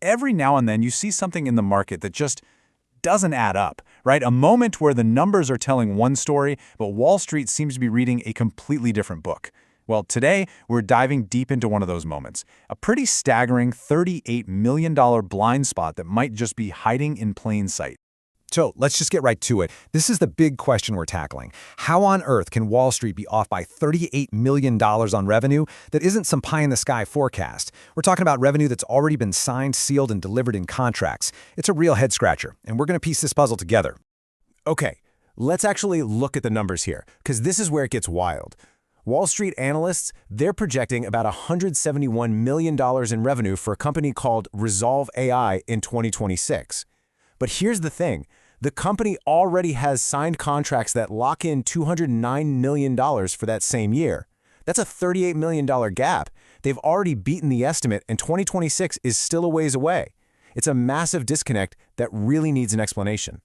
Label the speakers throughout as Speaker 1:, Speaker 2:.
Speaker 1: Every now and then you see something in the market that just doesn't add up, right? A moment where the numbers are telling one story, but Wall Street seems to be reading a completely different book. Well, today, we're diving deep into one of those moments, a pretty staggering $38 million blind spot that might just be hiding in plain sight.
Speaker 2: So let's just get right to it. This is the big question we're tackling. How on earth can Wall Street be off by $38 million on revenue that isn't some pie-in-the-sky forecast? We're talking about revenue that's already been signed, sealed, and delivered in contracts. It's a real head-scratcher, and we're going to piece this puzzle together.
Speaker 3: Okay, let's actually look at the numbers here, because this is where it gets wild. Wall Street analysts, they're projecting about $171 million in revenue for a company called Rezolve AI in 2026. But here's the thing. The company already has signed contracts that lock in $209 million for that same year. That's a $38 million gap. They've already beaten the estimate, and 2026 is still a ways away. It's a massive disconnect that really needs an explanation.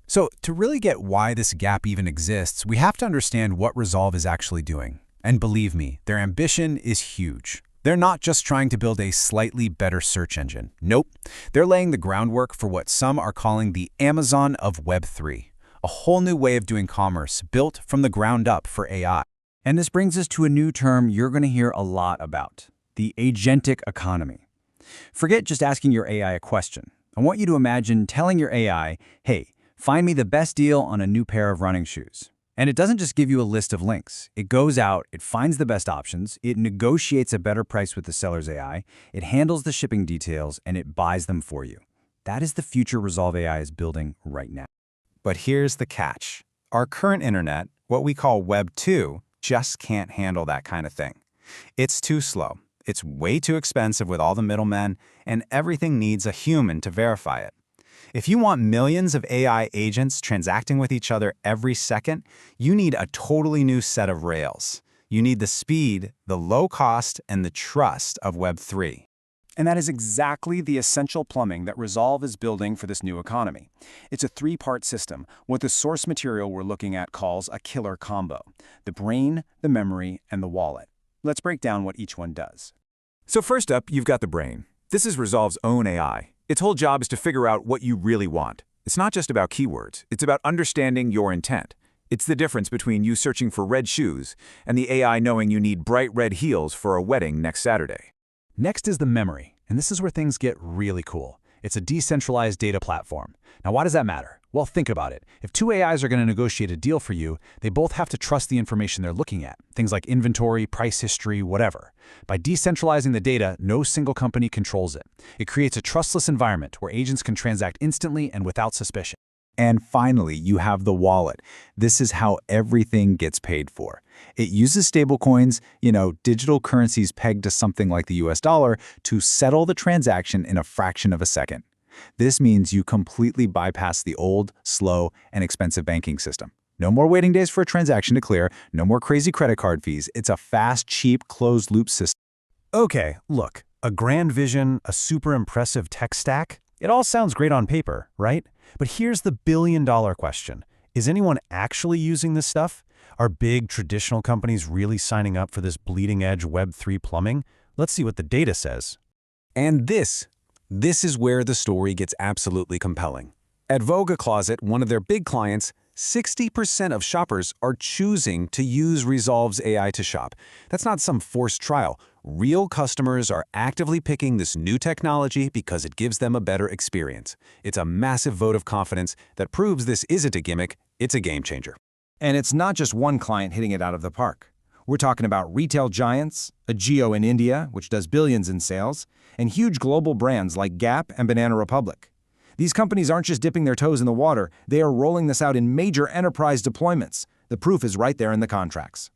Speaker 1: So to really get why this gap even exists, we have to understand what Rezolve is actually doing. And believe me, their ambition is huge. They're not just trying to build a slightly better search engine. Nope. They're laying the groundwork for what some are calling the Amazon of Web3, a whole new way of doing commerce built from the ground up for AI. And this brings us to a new term you're going to hear a lot about, the agentic economy. Forget just asking your AI a question. I want you to imagine telling your AI, hey, find me the best deal on a new pair of running shoes. And it doesn't just give you a list of links. It goes out, it finds the best options, it negotiates a better price with the seller's AI, it handles the shipping details, and it buys them for you. That is the future Rezolve AI is building right now.
Speaker 4: But here's the catch. Our current internet, what we call Web 2, just can't handle that kind of thing. It's too slow. It's way too expensive with all the middlemen, and everything needs a human to verify it. If you want millions of AI agents transacting with each other every second, you need a totally new set of rails. You need the speed, the low cost, and the trust of Web 3.
Speaker 5: And that is exactly the essential plumbing that Rezolve is building for this new economy. It's a three-part system, what the source material we're looking at calls a killer combo: the brain, the memory, and the wallet. Let's break down what each one does.
Speaker 3: So first up, you've got the brain. This is Rezolve's own AI. Its whole job is to figure out what you really want. It's not just about keywords. It's about understanding your intent. It's the difference between you searching for red shoes and the AI knowing you need bright red heels for a wedding next Saturday.
Speaker 1: Next is the memory, and this is where things get really cool. It's a decentralized data platform. Now, why does that matter? Well, think about it. If two AIs are going to negotiate a deal for you, they both have to trust the information they're looking at, things like inventory, price history, whatever. By decentralizing the data, no single company controls it. It creates a trustless environment where agents can transact instantly and without suspicion.
Speaker 4: And finally, you have the wallet. This is how everything gets paid for. It uses stablecoins, digital currencies pegged to something like the US dollar, to settle the transaction in a fraction of a second. This means you completely bypass the old, slow, and expensive banking system. No more waiting days for a transaction to clear, no more crazy credit card fees. It's a fast, cheap, closed-loop system.
Speaker 3: Okay, look, a grand vision, a super impressive tech stack. It all sounds great on paper, right? But here's the billion-dollar question. Is anyone actually using this stuff? Are big traditional companies really signing up for this bleeding-edge Web3 plumbing? Let's see what the data says.
Speaker 4: And this is where the story gets absolutely compelling. At Voga Closet, one of their big clients, 60% of shoppers are choosing to use Rezolve's AI to shop. That's not some forced trial. Real customers are actively picking this new technology because it gives them a better experience. It's a massive vote of confidence that proves this isn't a gimmick, it's a game changer.
Speaker 5: And it's not just one client hitting it out of the park. We're talking about retail giants, a Jio in India, which does billions in sales, and huge global brands like Gap and Banana Republic. These companies aren't just dipping their toes in the water, they are rolling this out in major enterprise deployments. The proof is right there in the contracts.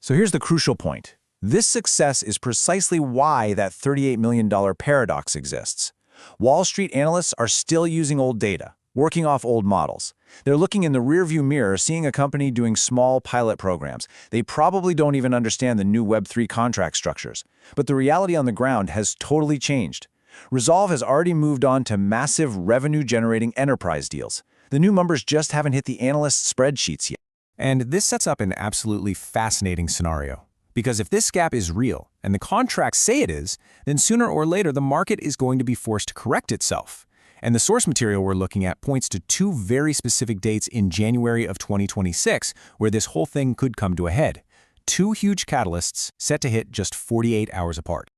Speaker 1: So here's the crucial point. This success is precisely why that $38 million paradox exists. Wall Street analysts are still using old data, working off old models. They're looking in the rearview mirror, seeing a company doing small pilot programs. They probably don't even understand the new Web3 contract structures. But the reality on the ground has totally changed. Rezolve has already moved on to massive revenue-generating enterprise deals. The new numbers just haven't hit the analysts' spreadsheets yet.
Speaker 3: And this sets up an absolutely fascinating scenario. Because if this gap is real, and the contracts say it is, then sooner or later the market is going to be forced to correct itself. And the source material we're looking at points to two very specific dates in January of 2026 where this whole thing could come to a head. Two huge catalysts set to hit just 48 hours apart.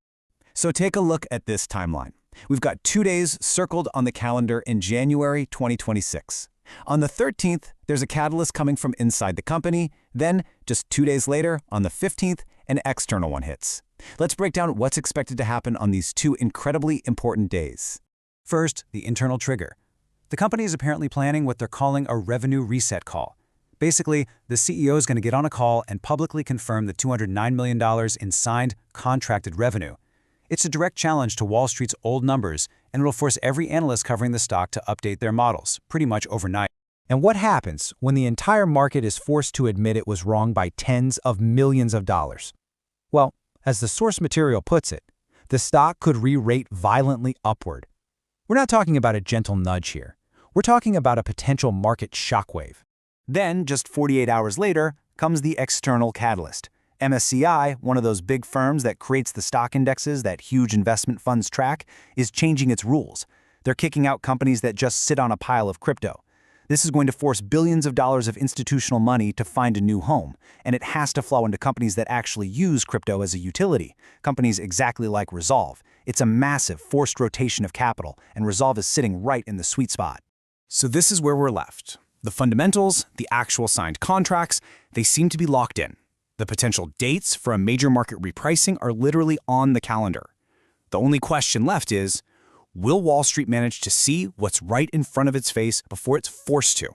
Speaker 1: So take a look at this timeline. We've got 2 days circled on the calendar in January 2026. On the 13th, there's a catalyst coming from inside the company. Then, just 2 days later, on the 15th, an external one hits. Let's break down what's expected to happen on these two incredibly important days. First, the internal trigger. The company is apparently planning what they're calling a revenue reset call. Basically, the CEO is going to get on a call and publicly confirm the $209 million in signed, contracted revenue. It's a direct challenge to Wall Street's old numbers, and it'll force every analyst covering the stock to update their models, pretty much overnight.
Speaker 2: And what happens when the entire market is forced to admit it was wrong by tens of millions of dollars? Well, as the source material puts it, the stock could re-rate violently upward. We're not talking about a gentle nudge here. We're talking about a potential market shockwave.
Speaker 3: Then, just 48 hours later, comes the external catalyst. MSCI, one of those big firms that creates the stock indexes that huge investment funds track, is changing its rules. They're kicking out companies that just sit on a pile of crypto. This is going to force billions of dollars of institutional money to find a new home, and it has to flow into companies that actually use crypto as a utility, companies exactly like Rezolve. It's a massive forced rotation of capital, and Rezolve is sitting right in the sweet spot.
Speaker 1: So this is where we're left. The fundamentals, the actual signed contracts, they seem to be locked in. The potential dates for a major market repricing are literally on the calendar. The only question left is, will Wall Street manage to see what's right in front of its face before it's forced to?